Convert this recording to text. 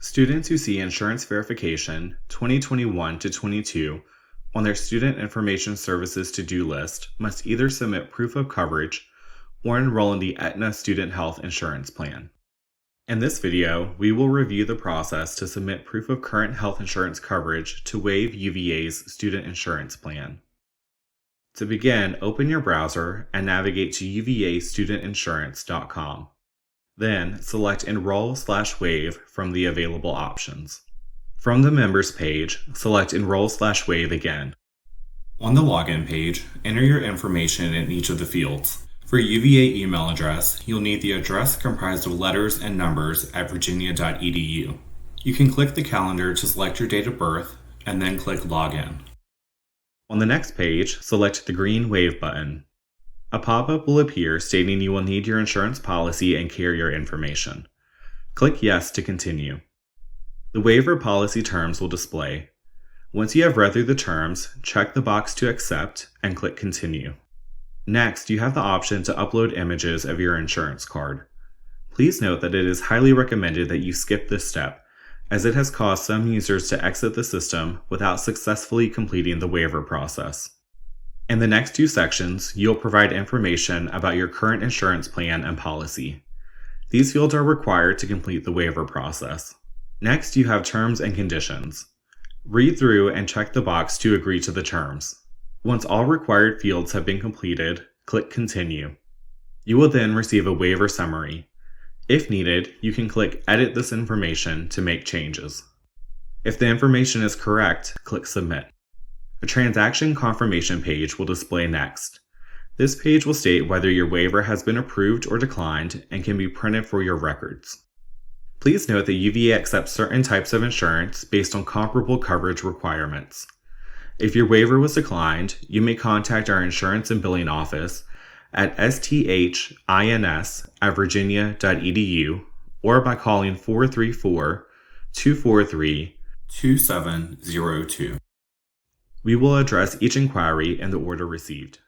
Students who see Insurance Verification 2021 to 22 on their Student Information Services to-do list must either submit proof of coverage or enroll in the Aetna Student Health Insurance Plan. In this video, we will review the process to submit proof of current health insurance coverage to waive UVA's Student Insurance Plan. To begin, open your browser and navigate to uvastudentinsurance.com. Then, select Enroll/Waive from the available options. From the Members page, select Enroll/Waive again. On the Login page, enter your information in each of the fields. For UVA email address, you'll need the address comprised of letters and numbers at virginia.edu. You can click the calendar to select your date of birth, and then click Login. On the next page, select the green Waive button. A pop-up will appear stating you will need your insurance policy and carrier information. Click Yes to continue. The waiver policy terms will display. Once you have read through the terms, check the box to accept and click Continue. Next, you have the option to upload images of your insurance card. Please note that it is highly recommended that you skip this step, as it has caused some users to exit the system without successfully completing the waiver process. In the next two sections, you'll provide information about your current insurance plan and policy. These fields are required to complete the waiver process. Next, you have terms and conditions. Read through and check the box to agree to the terms. Once all required fields have been completed, click Continue. You will then receive a waiver summary. If needed, you can click Edit this information to make changes. If the information is correct, click Submit. A transaction confirmation page will display next. This page will state whether your waiver has been approved or declined and can be printed for your records. Please note that UVA accepts certain types of insurance based on comparable coverage requirements. If your waiver was declined, you may contact our insurance and billing office at sthins@virginia.edu or by calling 434-243-2702. We will address each inquiry in the order received.